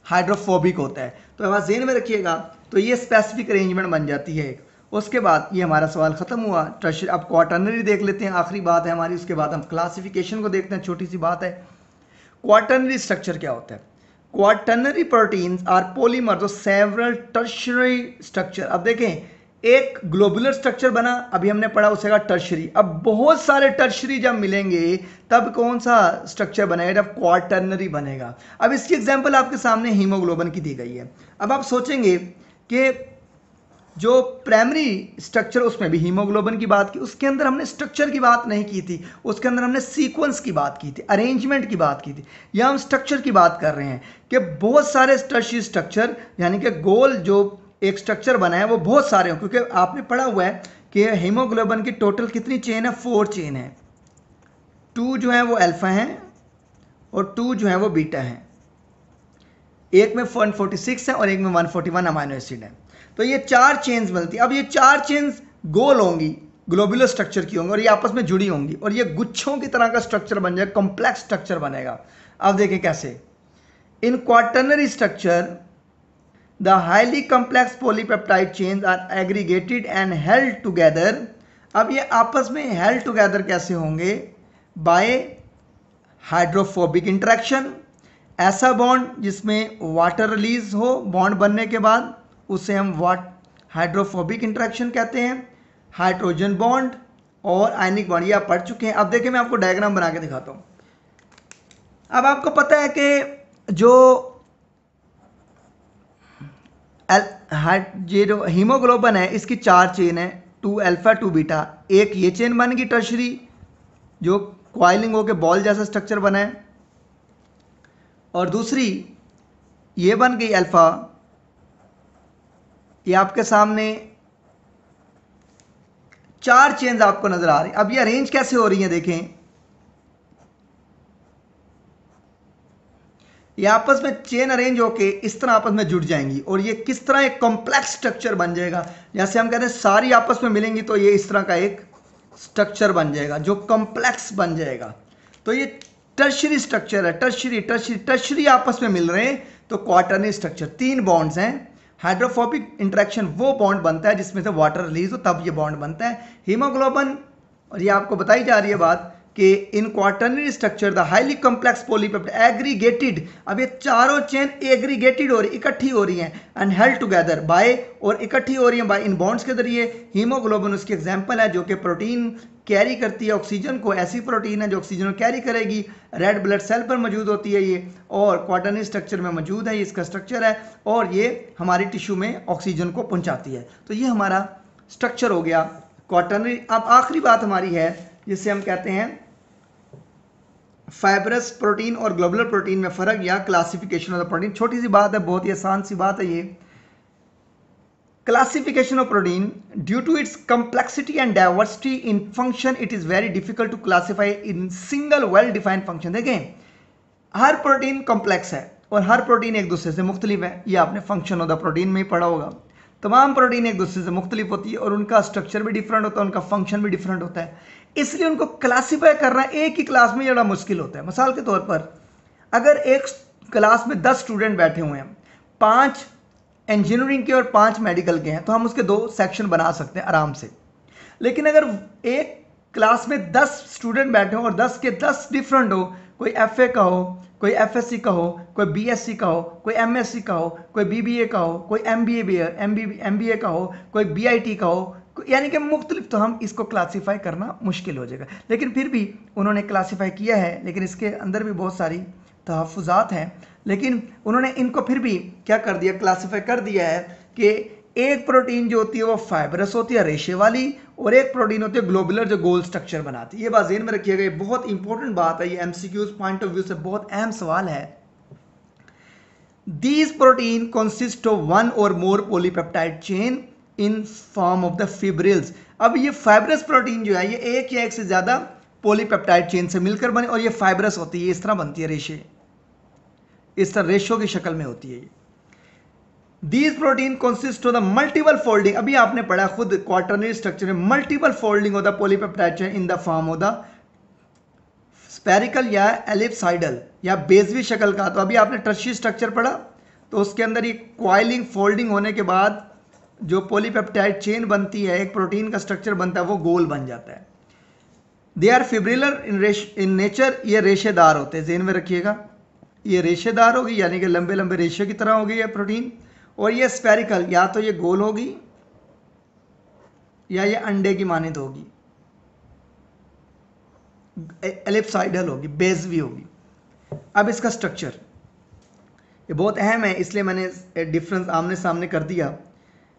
हाइड्रोफोबिक होता है। तो बात ज़हन में रखिएगा। तो ये स्पेसिफिक अरेंजमेंट बन जाती है। उसके बाद ये हमारा सवाल ख़त्म हुआ। टर्शियरी, अब क्वाटर्नरी देख लेते हैं, आखिरी बात है हमारी। उसके बाद हम क्लासिफिकेशन को देखते हैं, छोटी सी बात है। क्वाटर्नरी स्ट्रक्चर क्या होता है? Quaternary proteins are polymers of several tertiary structure. अब देखें, एक ग्लोबुलर स्ट्रक्चर बना, अभी हमने पढ़ा उसे कहा टर्शियरी। अब बहुत सारे टर्शियरी जब मिलेंगे तब कौन सा स्ट्रक्चर बनेगा? जब क्वाटर्नरी बनेगा। अब इसकी एग्जांपल आपके सामने हीमोग्लोबिन की दी गई है। अब आप सोचेंगे कि जो प्राइमरी स्ट्रक्चर उसमें भी हीमोग्लोबिन की बात की, उसके अंदर हमने स्ट्रक्चर की बात नहीं की थी, उसके अंदर हमने सीक्वेंस की बात की थी, अरेंजमेंट की बात की थी। यहाँ हम स्ट्रक्चर की बात कर रहे हैं कि बहुत सारे टर्शियरी स्ट्रक्चर, यानी कि गोल जो एक स्ट्रक्चर बना है वो बहुत सारे हो, क्योंकि आपने पढ़ा हुआ है कि हीमोग्लोबिन की टोटल कितनी चेन है? 4 चेन है। 2 जो है वो अल्फा हैं और 2 जो है वो बीटा हैं। एक में 146 है और एक में 141 अमाइनो एसिड है। तो ये 4 चेन्स बनती है। अब ये 4 चेन्स गोल होंगी, ग्लोबुलर स्ट्रक्चर की होंगी, और ये आपस में जुड़ी होंगी और ये गुच्छों की तरह का स्ट्रक्चर बन जाएगा, कॉम्प्लेक्स स्ट्रक्चर बनेगा। अब देखें कैसे। In quaternary structure the highly complex polypeptide chains are aggregated and held together। अब ये आपस में held together कैसे होंगे? by hydrophobic interaction। ऐसा बॉन्ड जिसमें वाटर रिलीज हो बॉन्ड बनने के बाद उसे हम हाइड्रोफोबिक इंटरेक्शन कहते हैं। हाइड्रोजन बॉन्ड और आयनिक बॉन्ड ये आप पढ़ चुके हैं। अब देखिए मैं आपको डायग्राम बना के दिखाता हूँ। अब आपको पता है कि जो ये जो हीमोग्लोबिन है इसकी 4 चेन है, 2 अल्फा 2 बीटा। एक ये चेन बन गई टर्शरी जो क्वाइलिंग होकर बॉल जैसा स्ट्रक्चर बना है, और दूसरी ये बन गई अल्फा। ये आपके सामने 4 चेन्स आपको नजर आ रही हैं। अब ये अरेंज कैसे हो रही हैं देखें, ये आपस में चेन अरेंज होके इस तरह आपस में जुड़ जाएंगी और ये किस तरह एक कॉम्प्लेक्स स्ट्रक्चर बन जाएगा। जैसे हम कहते हैं सारी आपस में मिलेंगी तो ये इस तरह का एक स्ट्रक्चर बन जाएगा जो कॉम्प्लेक्स बन जाएगा। तो ये टर्शरी स्ट्रक्चर है, टर्शरी आपस में मिल रहे हैं तो क्वाटरनरी स्ट्रक्चर। 3 बॉन्ड्स हैं। हाइड्रोफोबिक इंटरेक्शन वो बॉन्ड बनता है जिसमें से वाटर रिलीज हो, तब ये बॉन्ड बनता है। हीमोग्लोबिन, और ये आपको बताई जा रही है बात कि in quaternary structure the highly complex polypeptide aggregated, अब ये चारों चेन एग्रीगेटेड हो रही, इकट्ठी हो रही हैं, एंड हेल्ड टुगेदर बाय, और इकट्ठी हो रही हैं बाय इन बॉन्ड्स के जरिए। हीमोग्लोबिन उसकी एग्जांपल है जो कि प्रोटीन कैरी करती है ऑक्सीजन को, ऐसी प्रोटीन है जो ऑक्सीजन को कैरी करेगी। रेड ब्लड सेल पर मौजूद होती है ये, और क्वाटरनरी स्ट्रक्चर में मौजूद है, ये इसका स्ट्रक्चर है, और ये हमारी टिश्यू में ऑक्सीजन को पहुंचाती है। तो ये हमारा स्ट्रक्चर हो गया क्वाटरनरी। अब आखिरी बात हमारी है जिसे हम कहते हैं फाइब्रस प्रोटीन और ग्लोबुलर प्रोटीन में फर्क या क्लासिफिकेशन ऑफ द प्रोटीन। छोटी सी बात है, बहुत ही आसान सी बात है ये। Classification of protein, due to its complexity and diversity in function it is very difficult to classify in single well defined function. देखें, हर प्रोटीन कॉम्प्लेक्स है और हर प्रोटीन एक दूसरे से मुख्तलिफ है। ये आपने फंक्शन ऑफ द प्रोटीन में ही पढ़ा होगा। तमाम प्रोटीन एक दूसरे से मुख्तलिफ होती है और उनका स्ट्रक्चर भी डिफरेंट होता है, उनका फंक्शन भी डिफरेंट होता है, इसलिए उनको क्लासीफाई करना एक ही क्लास में ज़्यादा मुश्किल होता है। मिसाल के तौर पर अगर एक क्लास में 10 स्टूडेंट बैठे हुए हैं, 5 इंजीनियरिंग के और 5 मेडिकल के हैं, तो हम उसके 2 सेक्शन बना सकते हैं आराम से। लेकिन अगर एक क्लास में 10 स्टूडेंट बैठे हो और 10 के 10 डिफरेंट हो, कोई एफए का हो, कोई एफएससी का हो, कोई बीएससी का हो, कोई एमएससी का हो, कोई बीबीए का हो, कोई एमबीए का हो, कोई बीआईटी का हो, यानी कि मुख्तलिफ, तो हम इसको क्लासीफाई करना मुश्किल हो जाएगा। लेकिन फिर भी उन्होंने क्लासीफाई किया है, लेकिन इसके अंदर भी बहुत सारी तहफ़्फ़ुज़ात हैं, लेकिन उन्होंने इनको फिर भी क्या कर दिया, क्लासीफाई कर दिया है कि एक प्रोटीन जो होती है वो फाइब्रस होती है, रेशे वाली, और एक प्रोटीन होती है ग्लोबुलर जो गोल स्ट्रक्चर बनाती है। ये बात ज़हन में रखिएगा, ये बहुत इंपॉर्टेंट बात है, ये एमसीक्यूज पॉइंट ऑफ व्यू से बहुत अहम सवाल है। These protein consist of 1 or more polypeptide chain in form of the fibrils. अब ये फाइब्रस प्रोटीन जो है ये एक या एक से ज्यादा पॉलीपेप्टाइड चेन से मिलकर बने, और ये फाइब्रस होती है, इस तरह बनती है रेशे, इस तरह रेशों की शक्ल में होती है ये। These protein consist of the multiple folding, अभी आपने पढ़ा खुद क्वाटरनरी स्ट्रक्चर में, multiple folding of the polypeptide chain in the form of the spherical या एलिप्साइडल या बेजवी शक्ल का। तो अभी आपने टर्शियरी स्ट्रक्चर पढ़ा, तो उसके अंदर ये क्वाइलिंग फोल्डिंग होने के बाद जो पॉलीपेप्टाइड चेन बनती है, एक प्रोटीन का स्ट्रक्चर बनता है, वो गोल बन जाता है। They are fibrillar in nature, ये रेशेदार होते हैं, ज़हन में रखिएगा, ये रेशेदार होगी, यानी कि लंबे लंबे रेशे की तरह होगी ये प्रोटीन। और ये स्पेरिकल, या तो ये गोल होगी या ये अंडे की मानिंद होगी, एलिप्साइडल होगी, बेजवी होगी। अब इसका स्ट्रक्चर ये बहुत अहम है, इसलिए मैंने डिफरेंस आमने सामने कर दिया।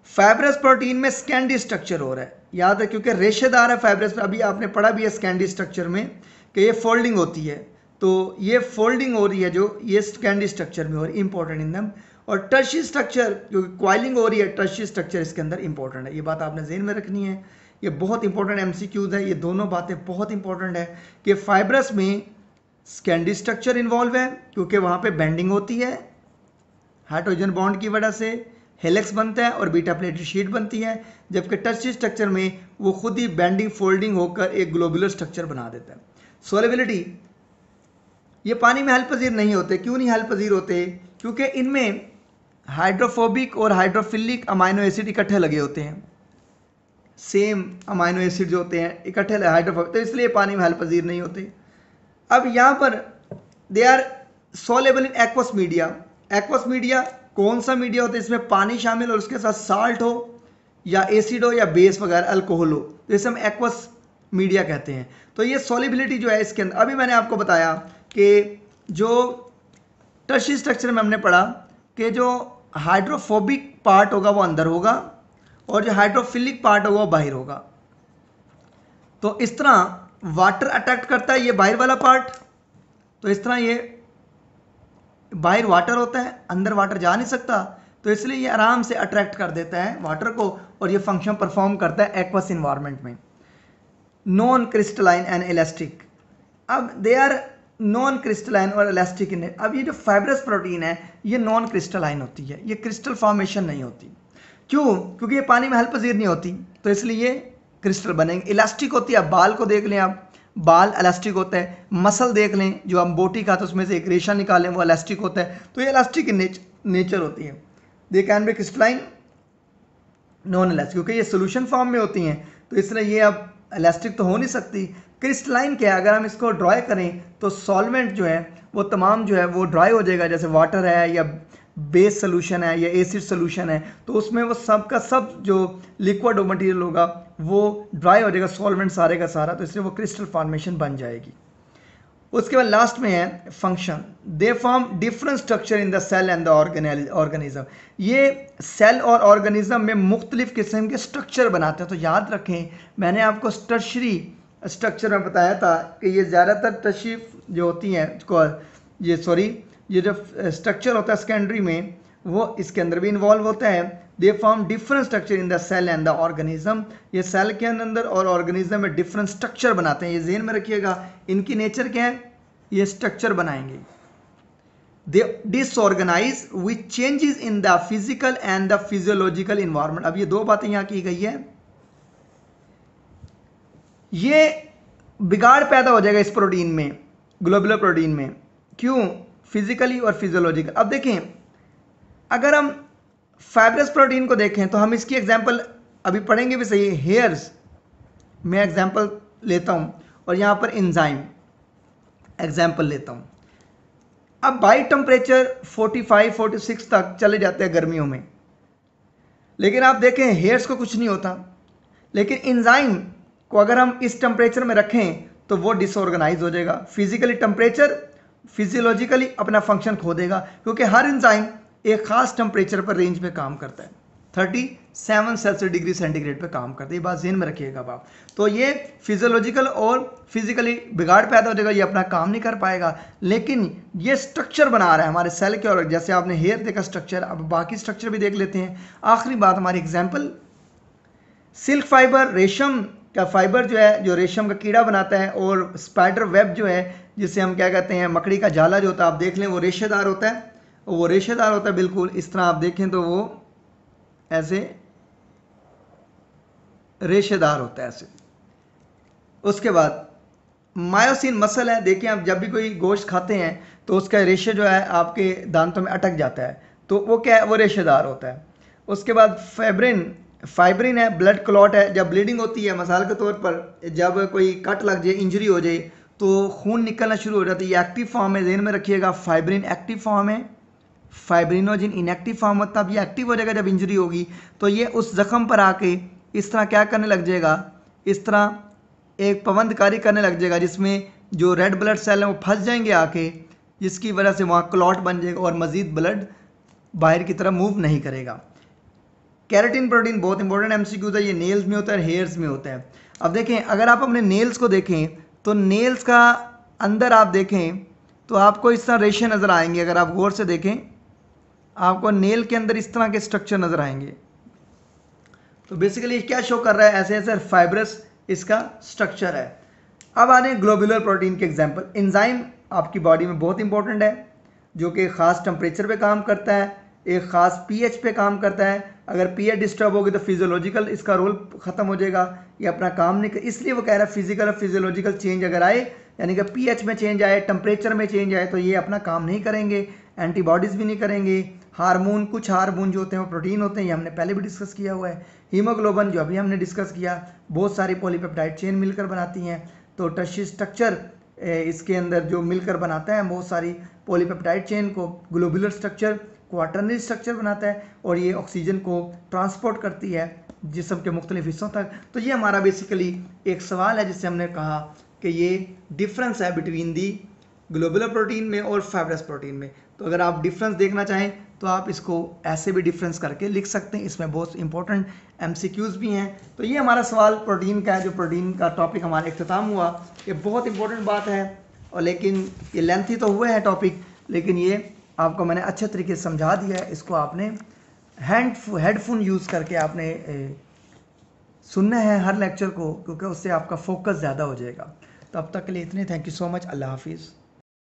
फाइब्रस प्रोटीन में स्कैंडी स्ट्रक्चर हो रहा है, याद है, क्योंकि रेशेदार है फाइब्रस में। अभी आपने पढ़ा भी है स्कैंडी स्ट्रक्चर में कि ये फोल्डिंग होती है, तो ये फोल्डिंग हो रही है जो ये स्कैंडी स्ट्रक्चर में हो रही है, इंपॉर्टेंट इन दम। और टर्शियरी स्ट्रक्चर जो क्वाइलिंग हो रही है, टर्शियरी स्ट्रक्चर इसके अंदर इंपॉर्टेंट है, ये बात आपने ज़हन में रखनी है, ये बहुत इंपॉर्टेंट एमसीक्यूज है, ये दोनों बातें बहुत इंपॉर्टेंट है कि फाइब्रस में स्कैंडी स्ट्रक्चर इन्वॉल्व है क्योंकि वहाँ पे बेंडिंग होती है, हाइड्रोजन बॉन्ड की वजह से हेलिक्स बनता है और बीटा प्लेटेड शीट बनती है, जबकि टर्शियरी स्ट्रक्चर में वो खुद ही बेंडिंग फोल्डिंग होकर एक ग्लोबुलर स्ट्रक्चर बना देता है। सोलेबिलिटी, ये पानी में हल पजीर नहीं होते। क्यों नहीं हल पजीर होते? क्योंकि इनमें हाइड्रोफोबिक और हाइड्रोफिलिक अमाइनो एसिड इकट्ठे लगे होते हैं, सेम अमाइनो एसिड जो होते हैं इकट्ठे हाइड्रोफोबिक, तो इसलिए पानी में हल पजीर नहीं होते। अब यहाँ पर they are soluble in aqueous media. Aqueous media कौन सा मीडिया होता है? इसमें पानी शामिल और उसके साथ साल्ट हो या एसिड हो या बेस वगैरह अल्कोहल हो, तो इसे हम एक्वस मीडिया कहते हैं। तो ये सोलिबिलिटी जो है इसके अंदर, अभी मैंने आपको बताया कि जो टर्शियरी स्ट्रक्चर में हमने पढ़ा कि जो हाइड्रोफोबिक पार्ट होगा वो अंदर होगा और जो हाइड्रोफिलिक पार्ट होगा वो बाहर होगा। तो इस तरह वाटर अट्रैक्ट करता है ये बाहर वाला पार्ट, तो इस तरह ये बाहर वाटर होता है, अंदर वाटर जा नहीं सकता, तो इसलिए ये आराम से अट्रैक्ट कर देता है वाटर को और ये फंक्शन परफॉर्म करता है एक्वस इन्वायरमेंट में। नॉन क्रिस्टलाइन एंड इलास्टिक, अब दे आर नॉन क्रिस्टलाइन और इलास्टिक इन। अब ये जो फाइब्रस प्रोटीन है ये नॉन क्रिस्टलाइन होती है, ये क्रिस्टल फॉर्मेशन नहीं होती। क्यों? क्योंकि ये पानी में हल पजीर नहीं होती, तो इसलिए ये क्रिस्टल बनेंगे। इलास्टिक होती है, बाल को देख लें आप, बाल इलास्टिक होता है। मसल देख लें, जो हम बोटी खाते हैं उसमें से एक रेशा निकालें वो इलास्टिक होता है, तो ये इलास्टिक नेचर होती है। They can be crystalline non elastic, क्योंकि ये सोल्यूशन फॉर्म में होती हैं, तो इसलिए ये अब इलास्टिक तो हो नहीं सकती। क्रिस्टलाइन क्या है, अगर हम इसको ड्राई करें तो सॉल्वेंट जो है वो तमाम जो है वो ड्राई हो जाएगा, जैसे वाटर है या बेस सोल्यूशन है या एसिड सोल्यूशन है, तो उसमें वो सब का सब जो लिक्विड मटेरियल होगा वो ड्राई हो जाएगा, सॉल्वेंट सारे का सारा, तो इसलिए वो क्रिस्टल फॉर्मेशन बन जाएगी। उसके बाद लास्ट में है function. They form different structure in the cell and the organism. ये सेल और ऑर्गेनिज्म में मुख्तलिफ किस्म के स्ट्रक्चर बनाते हैं। तो याद रखें, मैंने आपको टर्शरी स्ट्रक्चर में बताया था कि ये ज़्यादातर टर्शीफ जो होती हैं ये जो स्ट्रक्चर होता है सेकेंडरी में वो इसके अंदर भी इन्वॉल्व होता है। They form different structure in the cell and the organism. ये सेल के अंदर और ऑर्गेनिज्म में डिफरेंट स्ट्रक्चर बनाते हैं, ये ज़हन में रखिएगा। इनकी नेचर क्या है, ये स्ट्रक्चर बनाएंगे। They disorganise with changes in the physical and the physiological environment. अब ये दो बातें यहाँ की गई है, ये बिगाड़ पैदा हो जाएगा इस प्रोटीन में, ग्लोबुलर प्रोटीन में। क्यों? फिजिकली और फिजियोलॉजिकल। अब देखें, अगर हम फाइब्रस प्रोटीन को देखें तो हम इसकी एग्जांपल अभी पढ़ेंगे भी सही। हेयर्स मैं एग्जांपल लेता हूं और यहां पर एंजाइम एग्जांपल लेता हूं। अब बाई टेम्परेचर 45-46 तक चले जाते हैं गर्मियों में, लेकिन आप देखें हेयर्स को कुछ नहीं होता। लेकिन एंजाइम को अगर हम इस टेम्परेचर में रखें तो वो डिसऑर्गेनाइज हो जाएगा। फिजिकली टेम्परेचर, फिजियोलॉजिकली अपना फंक्शन खो देगा, क्योंकि हर एंजाइम एक खास टेम्परेचर पर रेंज पे काम करता है, 37 सेल्सियस डिग्री सेंटीग्रेड पे काम करता है। ये बात ज़हन में रखिएगा आप। तो ये फिजियोलॉजिकल और फिजिकली बिगाड़ पैदा हो जाएगा, ये अपना काम नहीं कर पाएगा। लेकिन ये स्ट्रक्चर बना रहा है हमारे सेल के, और जैसे आपने हेयर देखा स्ट्रक्चर, अब बाकी स्ट्रक्चर भी देख लेते हैं। आखिरी बात हमारी एग्जाम्पल, सिल्क फाइबर, रेशम का फाइबर जो है, जो रेशम का कीड़ा बनाता है, और स्पाइडर वेब जो है जिसे हम क्या कहते हैं, मकड़ी का जाला जो होता है, आप देख लें वो रेशेदार होता है, वो रेशेदार होता है बिल्कुल इस तरह। आप देखें तो वो ऐसे रेशेदार होता है ऐसे। उसके बाद मायोसिन मसल है, देखिए आप जब भी कोई गोश्त खाते हैं तो उसका रेशे जो है आपके दांतों में अटक जाता है, तो वो क्या है, वो रेशेदार होता है। उसके बाद फाइब्रिन है, ब्लड क्लॉट है, जब ब्लीडिंग होती है मिसाल के तौर पर, जब कोई कट लग जाए, इंजरी हो जाए तो खून निकलना शुरू हो जाता है, ये एक्टिव फॉर्म है, ज़हन में रखिएगा। फाइब्रिन एक्टिव फॉर्म है, फाइब्रिनोजिन इनएक्टिव फॉर्म होता है। अब ये एक्टिव हो जाएगा जब इंजरी होगी, तो ये उस जख्म पर आके इस तरह क्या करने लग जाएगा, इस तरह एक पवंदकारी करने लग जाएगा, जिसमें जो रेड ब्लड सेल हैं वो फंस जाएंगे आके, जिसकी वजह से वहाँ क्लॉट बन जाएगा और मज़ीद ब्लड बाहर की तरफ मूव नहीं करेगा। कैरेटिन प्रोटीन बहुत इंपॉर्टेंट एमसीक्यू था, ये नेल्स में होता है, हेयर्स में होता है। अब देखें, अगर आप अपने नेल्स को देखें तो नेल्स का अंदर आप देखें तो आपको इस तरह रेशे नज़र आएंगे। अगर आप गौर से देखें आपको नेल के अंदर इस तरह के स्ट्रक्चर नज़र आएंगे। तो बेसिकली क्या शो कर रहा है, ऐसे ऐसे फाइब्रस इसका स्ट्रक्चर है। अब आ रहे हैं ग्लोबुलर प्रोटीन के एग्जांपल। एंजाइम आपकी बॉडी में बहुत इंपॉर्टेंट है, जो कि ख़ास टेम्परेचर पे काम करता है, एक ख़ास पीएच पे काम करता है। अगर पीएच डिस्टर्ब होगी तो फिजियोलॉजिकल इसका रोल ख़त्म हो जाएगा, ये अपना काम नहीं कर। इसलिए वो कह रहा है फिजिकल और फिजियोलॉजिकल चेंज अगर आए, यानी कि पीएच में चेंज आए, टेम्परेचर में चेंज आए, तो ये अपना काम नहीं करेंगे, एंटीबॉडीज़ भी नहीं करेंगे। हार्मोन, कुछ हार्मोन जो होते हैं वो प्रोटीन होते हैं, ये हमने पहले भी डिस्कस किया हुआ है। हीमोग्लोबिन जो अभी हमने डिस्कस किया, बहुत सारी पॉलीपेप्टाइड चेन मिलकर बनाती हैं। तो टर्शियरी स्ट्रक्चर इसके अंदर जो मिलकर बनाता है बहुत सारी पॉलीपेप्टाइड चेन को, ग्लोबुलर स्ट्रक्चर क्वाटरनरी स्ट्रक्चर बनाता है, और ये ऑक्सीजन को ट्रांसपोर्ट करती है जिस्म के मुख्तलिफ हिस्सों तक। तो ये हमारा बेसिकली एक सवाल है जिससे हमने कहा कि ये डिफरेंस है बिटवीन दी ग्लोबुलर प्रोटीन में और फाइब्रस प्रोटीन में। तो अगर आप डिफरेंस देखना चाहें तो आप इसको ऐसे भी डिफरेंस करके लिख सकते हैं। इसमें बहुत इंपॉर्टेंट MCQs भी हैं। तो ये हमारा सवाल प्रोटीन का है, जो प्रोटीन का टॉपिक हमारा इख्तिताम हुआ। ये बहुत इंपॉर्टेंट बात है, और लेकिन ये लेंथी तो हुए हैं टॉपिक, लेकिन ये आपको मैंने अच्छे तरीके से समझा दिया है। इसको आपने हेडफोन यूज़ करके आपने सुनना है हर लेक्चर को, क्योंकि उससे आपका फोकस ज़्यादा हो जाएगा। तो अब तक के लिए इतने, थैंक यू सो मच, अल्लाह हाफिज़।